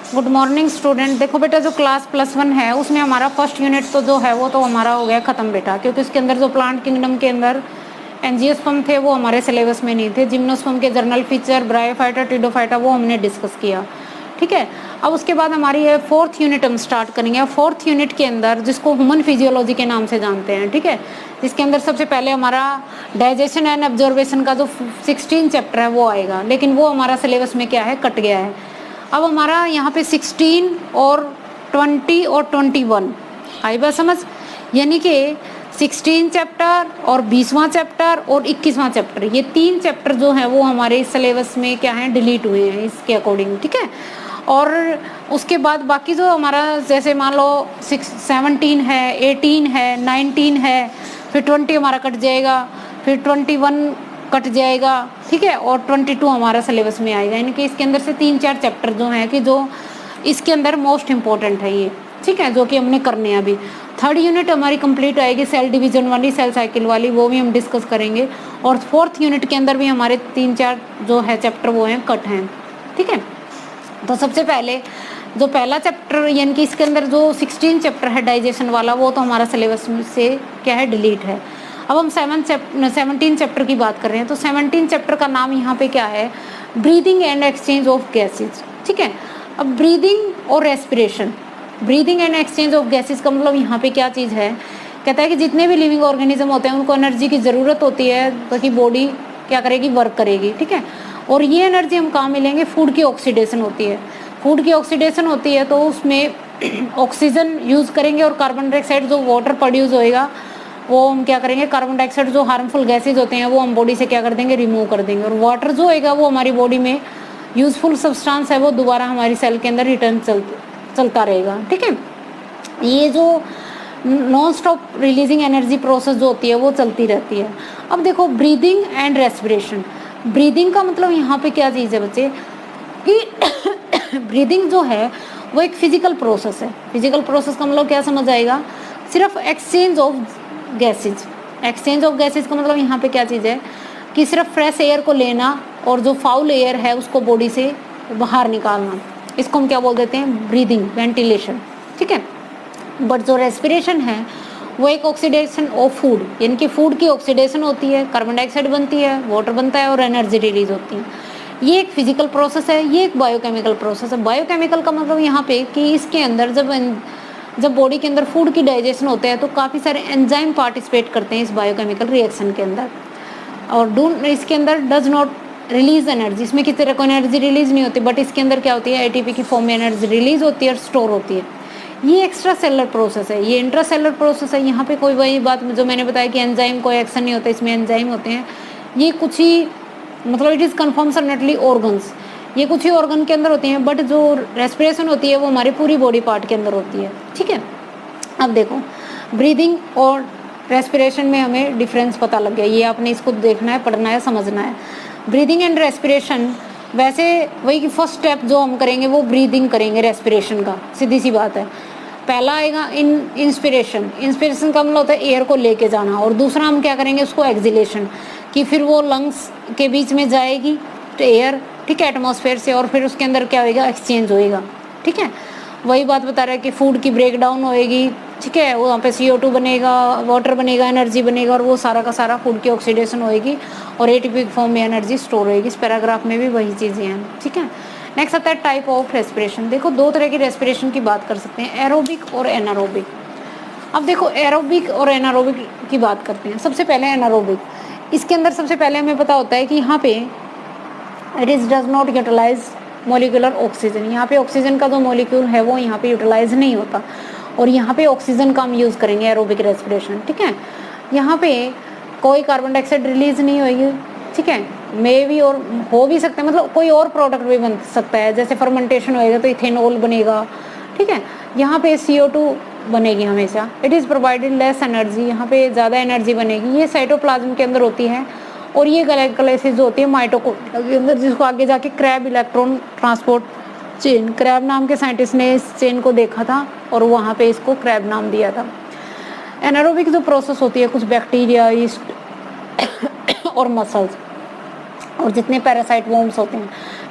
Good morning student. देखो बेटा, जो क्लास +1 है उसमें हमारा फर्स्ट यूनिट तो जो है वो तो हमारा हो गया ख़त्म बेटा, क्योंकि उसके अंदर जो प्लांट किंगडम के अंदर एंजियोस्पर्म थे वो हमारे सिलेबस में नहीं थे। जिम्नोस्पर्म के जर्नल फीचर, ब्रायोफाइटा, टिडोफाइटा वो हमने डिस्कस किया। ठीक है, अब उसके बाद हमारी ये 4th यूनिट हम स्टार्ट करेंगे। 4th यूनिट के अंदर जिसको ह्यूमन फिजियोलॉजी के नाम से जानते हैं, ठीक है, जिसके अंदर सबसे पहले हमारा डाइजेशन एंड ऑब्जर्वेशन का जो 16 चैप्टर है वो आएगा, लेकिन वो हमारा सिलेबस में क्या है, कट गया है। अब हमारा यहाँ पे 16 और 20 और 21 आई बात समझ, यानी कि 16 चैप्टर और 20वां चैप्टर और 21वां चैप्टर, ये 3 चैप्टर जो हैं वो हमारे सिलेबस में क्या हैं, डिलीट हुए हैं इसके अकॉर्डिंग। ठीक है, और उसके बाद बाकी जो हमारा जैसे मान लो 17 है, 18 है, 19 है, फिर 20 हमारा कट जाएगा, फिर 21 कट जाएगा। ठीक है, और 22 हमारा सिलेबस में आएगा, यानी कि इसके अंदर से 3-4 चैप्टर जो हैं कि जो इसके अंदर मोस्ट इम्पोर्टेंट है ये। ठीक है, जो कि हमने करने हैं अभी। 3rd यूनिट हमारी कंप्लीट आएगी, सेल डिवीजन वाली, सेल साइकिल वाली, वो भी हम डिस्कस करेंगे। और 4th यूनिट के अंदर भी हमारे 3-4 जो है चैप्टर वो हैं कट हैं। ठीक है, तो सबसे पहले जो पहला चैप्टर यानी कि इसके अंदर जो 16 चैप्टर है डाइजेशन वाला, वो तो हमारा सिलेबस से क्या है, डिलीट है। अब हम 17 चैप्टर की बात कर रहे हैं, तो 17 चैप्टर का नाम यहाँ पे क्या है, breathing and exchange of gases. ठीक है, अब ब्रीदिंग और respiration, breathing and exchange of gases का मतलब यहाँ पे क्या चीज़ है, कहता है कि जितने भी लिविंग ऑर्गेनिज्म होते हैं उनको एनर्जी की ज़रूरत होती है ताकि बॉडी क्या करेगी, वर्क करेगी। ठीक है, और ये एनर्जी हम कहाँ मिलेंगे, फूड की ऑक्सीडेशन होती है। फूड की ऑक्सीडेशन होती है तो उसमें ऑक्सीजन यूज़ करेंगे और कार्बन डाइऑक्साइड जो वाटर प्रोड्यूस होएगा वो हम क्या करेंगे, कार्बन डाइऑक्साइड जो हार्मफुल गैसेज होते हैं वो हम बॉडी से क्या कर देंगे, रिमूव कर देंगे। और वाटर जो होएगा वो हमारी बॉडी में यूजफुल सब्सटेंस है, वो दोबारा हमारी सेल के अंदर रिटर्न चलता रहेगा। ठीक है, ये जो non stop releasing energy process जो होती है वो चलती रहती है। अब देखो ब्रीदिंग एंड रेस्पिरेशन, ब्रीदिंग का मतलब यहाँ पे क्या चीज़ है बच्चे कि ब्रीदिंग जो है वो एक फिजिकल प्रोसेस है। फिजिकल प्रोसेस का मतलब क्या समझ आएगा, सिर्फ exchange of gases. Exchange of gases का मतलब यहाँ पे क्या चीज़ है कि सिर्फ फ्रेश एयर को लेना और जो फाउल एयर है उसको बॉडी से बाहर निकालना, इसको हम क्या बोल देते हैं, ब्रीदिंग, वेंटिलेशन। ठीक है, बट जो रेस्पिरेशन है वो एक ऑक्सीडेशन ऑफ फूड, यानी कि फूड की ऑक्सीडेशन होती है, कार्बन डाइऑक्साइड बनती है, वाटर बनता है और एनर्जी रिलीज होती है। ये एक फिजिकल प्रोसेस है, ये एक बायोकेमिकल प्रोसेस है। बायोकेमिकल का मतलब यहाँ पे कि इसके अंदर जब बॉडी के अंदर फूड की डाइजेशन होता है तो काफ़ी सारे एंजाइम पार्टिसिपेट करते हैं इस बायोकेमिकल रिएक्शन के अंदर, और इसके अंदर डज नॉट रिलीज एनर्जी, इसमें किसी तरह को एनर्जी रिलीज नहीं होती, बट इसके अंदर क्या होती है, एटीपी की फॉर्म में एनर्जी रिलीज होती है और स्टोर होती है। ये एक्स्ट्रा सेलर प्रोसेस है, ये इंट्रा सेलर प्रोसेस है। यहाँ पे कोई वही बात जो मैंने बताया कि एंजाइम कोई एक्शन नहीं होता, इसमें एंजाइम होते हैं। ये कुछ ही मतलब it is confirm certainly organs, ये कुछ ही ऑर्गन के अंदर होती हैं, बट जो रेस्पिरेशन होती है वो हमारी पूरी बॉडी पार्ट के अंदर होती है। ठीक है, अब देखो ब्रीदिंग और रेस्पिरेशन में हमें डिफरेंस पता लग गया, ये आपने इसको देखना है, पढ़ना है, समझना है। ब्रीदिंग एंड रेस्पिरेशन, वैसे वही कि फर्स्ट स्टेप जो हम करेंगे वो ब्रीदिंग करेंगे रेस्पिरेशन का, सीधी सी बात है। पहला आएगा इंस्पिरेशन, इंस्पिरेशन का मतलब होता है एयर को लेके जाना, और दूसरा हम क्या करेंगे उसको एक्सिलेशन, कि फिर वो लंग्स के बीच में जाएगी तो एयर, ठीक है, एटमॉस्फेयर से, और फिर उसके अंदर क्या होएगा, एक्सचेंज होएगा। ठीक है, वही बात बता रहा है कि फूड की ब्रेक डाउन होएगी, ठीक है, वहाँ पे CO2 बनेगा, वाटर बनेगा, एनर्जी बनेगा, और वो सारा का सारा फूड की ऑक्सीडेशन होएगी और एटीपी फॉर्म में एनर्जी स्टोर होएगी। इस पैराग्राफ में भी वही चीज़ें हैं। ठीक है, नेक्स्ट आता है टाइप ऑफ रेस्पिरेशन। देखो दो तरह की रेस्पिरेशन की बात कर सकते हैं, एरोबिक और एनारोबिक। अब देखो एरोबिक और एनारोबिक की बात करते हैं। सबसे पहले एनारोबिक, इसके अंदर सबसे पहले हमें पता होता है कि यहाँ पे it is does not utilize molecular oxygen, यहाँ पे ऑक्सीजन का जो मोलिक्यूल है वो यहाँ पे यूटिलाइज नहीं होता, और यहाँ पे ऑक्सीजन का हम यूज़ करेंगे एरोबिक रेस्पिरेशन। ठीक है, यहाँ पे कोई कार्बन डाइऑक्साइड रिलीज नहीं होगी। ठीक है, मे भी और हो भी सकता है, मतलब कोई और प्रोडक्ट भी बन सकता है, जैसे फर्मेंटेशन होएगा तो इथेनॉल बनेगा। ठीक है, यहाँ पे CO2 बनेगी हमेशा। It is provided less energy, यहाँ पे ज़्यादा एनर्जी बनेगी। ये साइटोप्लाज्म के अंदर होती है, और ये ग्लाइकोलाइसिस जो होती है माइटोकॉन्ड्रिया के अंदर, जिसको आगे जाके crab electron transport chain, crab नाम के साइंटिस्ट ने इस चेन को देखा था और वहाँ पे इसको क्रैब नाम दिया था। एनारोबिक जो प्रोसेस होती है, कुछ बैक्टीरिया, यीस्ट और मसल्स और जितने पैरासाइट वॉर्म्स होते हैं,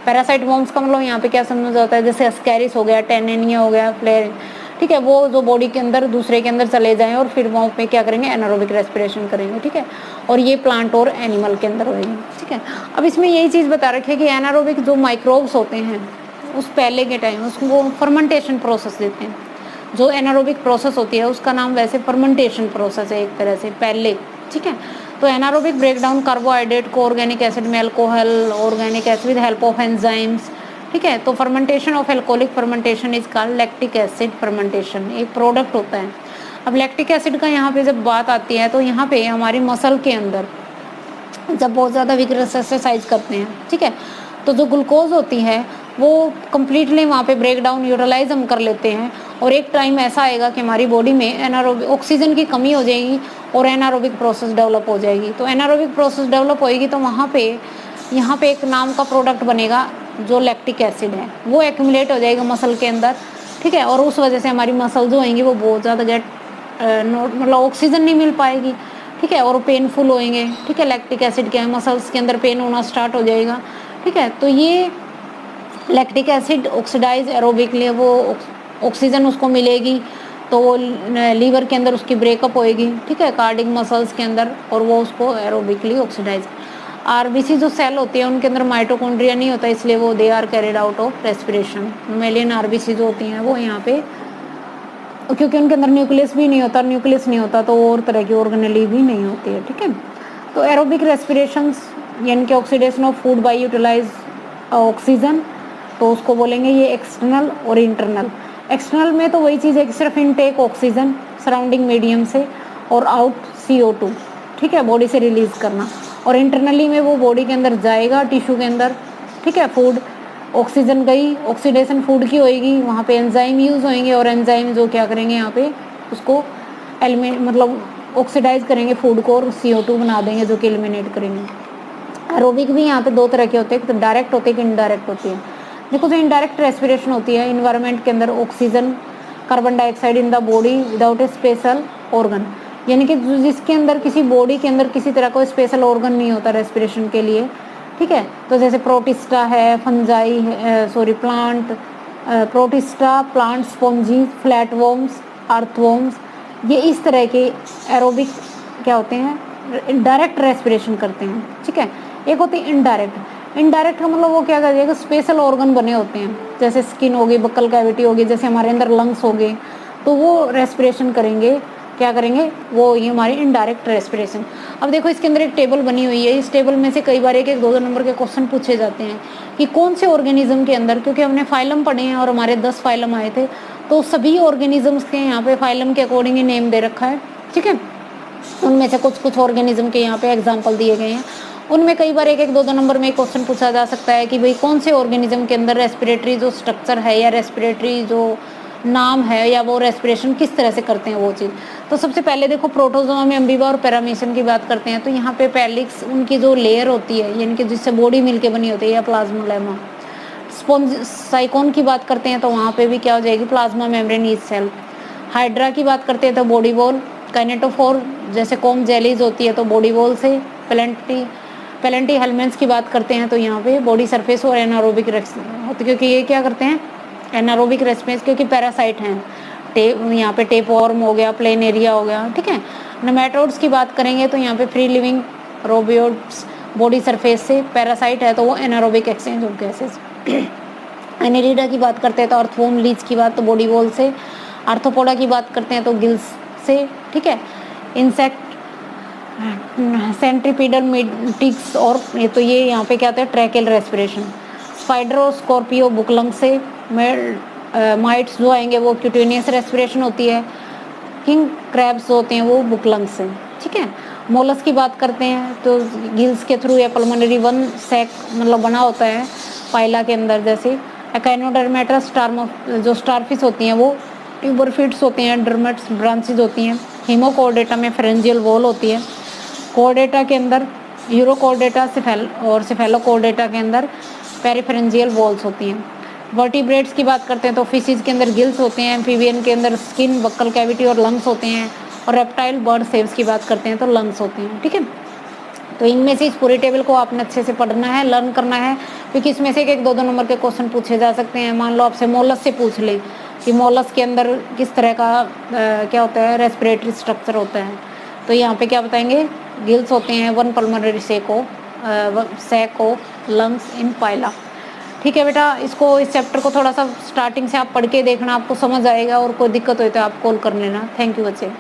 पैरासाइट वॉर्म्स का मतलब यहाँ पे क्या समझ जाता है, जैसे अस्कैरिस हो गया, टेनेनिया हो गया, फ्लेर, ठीक है, वो जो बॉडी के अंदर दूसरे के अंदर चले जाएं और फिर वहाँ पे क्या करेंगे, एनारोबिक रेस्पिरेशन करेंगे, ठीक है। और ये प्लांट और एनिमल के अंदर होगी, ठीक है। अब इसमें यही चीज़ बता रखी है कि एनारोबिक जो माइक्रोब्स होते हैं उस पहले के टाइम उसको फर्मेंटेशन प्रोसेस देते हैं। जो एनारोबिक प्रोसेस होती है उसका नाम वैसे फर्मेंटेशन प्रोसेस है एक तरह से पहले, ठीक है। तो एनारोबिक ब्रेकडाउन कार्बोहाइड्रेट को ऑर्गेनिक एसिड में alcohol, organic acid with help of enzymes, ठीक है। तो fermentation of alcoholic fermentation is called lactic acid fermentation, एक प्रोडक्ट होता है। अब लैक्टिक एसिड का यहाँ पे जब बात आती है तो यहाँ पे हमारी मसल के अंदर जब बहुत ज़्यादा विग्रस एक्सरसाइज करते हैं, ठीक है, तो जो ग्लूकोज होती है वो कम्प्लीटली वहाँ पे ब्रेक डाउन यूटिलाइज हम कर लेते हैं और एक टाइम ऐसा आएगा कि हमारी बॉडी में एनारोबिक ऑक्सीजन की कमी हो जाएगी और एनारोबिक प्रोसेस डेवलप हो जाएगी। तो एनारोबिक प्रोसेस डेवलप होएगी तो वहाँ पे यहाँ पे एक नाम का प्रोडक्ट बनेगा जो लैक्टिक एसिड है, वो एक्यूमुलेट हो जाएगा मसल के अंदर, ठीक है। और उस वजह से हमारी मसल जो होंगी वो बहुत ज़्यादा मतलब ऑक्सीजन नहीं मिल पाएगी, ठीक है, और पेनफुल होएंगे, ठीक है। लैक्टिक एसिड क्या है, मसल्स के अंदर पेन होना स्टार्ट हो जाएगा, ठीक है। तो ये लैक्टिक एसिड ऑक्सीडाइज एरोबिकली वो ऑक्सीजन उसको मिलेगी तो वो लीवर के अंदर उसकी ब्रेकअप होएगी, ठीक है, कार्डिक मसल्स के अंदर, और वो उसको एरोबिकली ऑक्सीडाइज। आरबीसी जो सेल होती है उनके अंदर माइटोकॉन्ड्रिया नहीं होता, इसलिए वो they are carried out of respiration. Mammalian RBC जो होती हैं वो यहाँ पे, क्योंकि उनके अंदर न्यूक्लियस भी नहीं होता, न्यूक्लियस नहीं होता तो और तरह की ऑर्गेनेली भी नहीं होती है, ठीक है। तो एरोबिक रेस्पिरेशंस यानी कि oxidation of food by utilize oxygen, तो उसको बोलेंगे ये एक्सटर्नल और इंटरनल। एक्सटर्नल में तो वही चीज़ है कि सिर्फ इनटेक ऑक्सीजन सराउंडिंग मीडियम से और आउट CO2, ठीक है, बॉडी से रिलीज करना। और इंटरनली में वो बॉडी के अंदर जाएगा टिश्यू के अंदर, ठीक है, फूड ऑक्सीजन गई, ऑक्सीडेशन फूड की होएगी, वहाँ पे एंजाइम यूज होएंगे और एंजाइम जो क्या करेंगे यहाँ पे उसको एलिमिनेट मतलब ऑक्सीडाइज करेंगे फूड को और CO2 बना देंगे जो कि एलिमिनेट करेंगे। एरोबिक भी यहाँ पे दो तरह के होते हैं, तो डायरेक्ट होते हैं कि इनडायरेक्ट होती है। देखो जो इनडायरेक्ट रेस्पिरेशन होती है, इन्वायरमेंट के अंदर oxygen carbon dioxide in the body without A special organ, यानी कि जिसके अंदर किसी बॉडी के अंदर किसी तरह का स्पेशल ऑर्गन नहीं होता रेस्पिरेशन के लिए, ठीक है। तो जैसे प्रोटिस्टा है, fungi plant protista, plant spongy, flat worms, earthworms, ये इस तरह के एरोबिक क्या होते हैं, डायरेक्ट रेस्पिरेशन करते हैं, ठीक है। एक होती है इनडायरेक्ट। इनडायरेक्ट का मतलब वो क्या करेगा, स्पेशल ऑर्गन बने होते हैं, जैसे स्किन होगी, बक्कल कैविटी होगी, जैसे हमारे अंदर लंग्स हो गए, तो वो रेस्पिरेशन करेंगे, क्या करेंगे वो, ये हमारी इनडायरेक्ट रेस्पिरेशन। अब देखो इसके अंदर एक टेबल बनी हुई है, इस टेबल में से कई बार एक 2 नंबर के क्वेश्चन पूछे जाते हैं कि कौन से ऑर्गेनिज्म के अंदर, क्योंकि हमने फाइलम पढ़े हैं और हमारे 10 फाइलम आए थे, तो सभी ऑर्गेनिजम्स के यहाँ पे फाइलम के अकॉर्डिंग ही नेम दे रखा है, ठीक है। उनमें से कुछ ऑर्गेनिज्म के यहाँ पे एग्जाम्पल दिए गए हैं, उनमें कई बार एक 2 नंबर में क्वेश्चन पूछा जा सकता है कि भाई कौन से ऑर्गेनिज्म के अंदर रेस्पिरेटरी जो स्ट्रक्चर है या रेस्पिरेटरी जो नाम है या वो रेस्पिरेशन किस तरह से करते हैं वो चीज़। तो सबसे पहले देखो प्रोटोजोआ में अम्बीबा और पैरामीशियम की बात करते हैं, तो यहाँ पे पैलिक्स उनकी जो लेयर होती है यानी कि जिससे बॉडी मिलके बनी होती है, या प्लाज्मोलेमा। साइकोन की बात करते हैं तो वहाँ पे भी क्या हो जाएगी, plasma membrane each cell. Hydra की बात करते हैं तो बॉडी वॉल। काइनेटोफोर जैसे कोम जेलीज होती है तो बॉडी वॉल से। पेलेंटी हेलमेंट्स की बात करते हैं तो यहाँ पे बॉडी सरफेस और एनारोबिक होती, क्योंकि ये क्या करते हैं, एनारोबिक रेस्पिरेशन, क्योंकि पैरासाइट हैं। यहाँ पे टेपवर्म हो गया, प्लेन एरिया हो गया, ठीक है। नेमेटोड्स की बात करेंगे तो यहाँ पे फ्री लिविंग रोबियोट्स बॉडी सरफेस से, पैरासाइट है तो वो anaerobic exchange of gases. Annelida की बात करते हैं तो अर्थवॉर्म, लीच की बात तो बॉडी वॉल से, आर्थ्रोपोडा की बात करते हैं तो गिल्स से, ठीक है। इंसेक्ट सेंट्रीपीडल मिटिक्स, और ये तो ये यहाँ पे क्या होता है, ट्रैकेल रेस्पिरेशन। स्पाइडर और स्कॉर्पियो बुकलंग से। माइट्स जो आएंगे वो क्यूटेनियस रेस्पिरेशन होती है। किंग क्रैब्स होते हैं वो बुकलंग से, ठीक है। मोलस की बात करते हैं तो गिल्स के थ्रू या पल्मोनरी वन सैक मतलब बना होता है पाइला के अंदर, जैसे एकाइनोडर्मेटा जो स्टारफिश होती हैं वो ट्यूबरफिट्स होते हैं, डर्मेट्स ब्रांचेज होती हैं। हीमोकोर्डेटा में फेरेंजियल वॉल होती है। कोर्डेटा के अंदर यूरोकोर्डेटा और सेफेलोकोर्डेटा के अंदर पेरिफेरेंजियल वॉल्स होती हैं। वर्टिब्रेट्स की बात करते हैं तो फिशेज के अंदर गिल्स होते हैं, एम्फीबियन के अंदर स्किन, बक्कल कैविटी और लंग्स होते हैं, और रेप्टाइल बर्ड सेव्स की बात करते हैं तो लंग्स होते हैं, ठीक है। तो इनमें से इस पूरी टेबल को आपने अच्छे से पढ़ना है, लर्न करना है, क्योंकि इसमें से एक 2-2 नंबर के क्वेश्चन पूछे जा सकते हैं। मान लो आपसे मोलस से पूछ ले कि मोलस के अंदर किस तरह का क्या होता है, रेस्पिरेटरी स्ट्रक्चर होता है, तो यहाँ पे क्या बताएंगे, गिल्स होते हैं, 1 pulmonary sac of lungs in Pila. ठीक है बेटा, इसको इस चैप्टर को थोड़ा सा स्टार्टिंग से आप पढ़ के देखना, आपको समझ आएगा, और कोई दिक्कत हो तो आप कॉल कर लेना। थैंक यू बच्चे।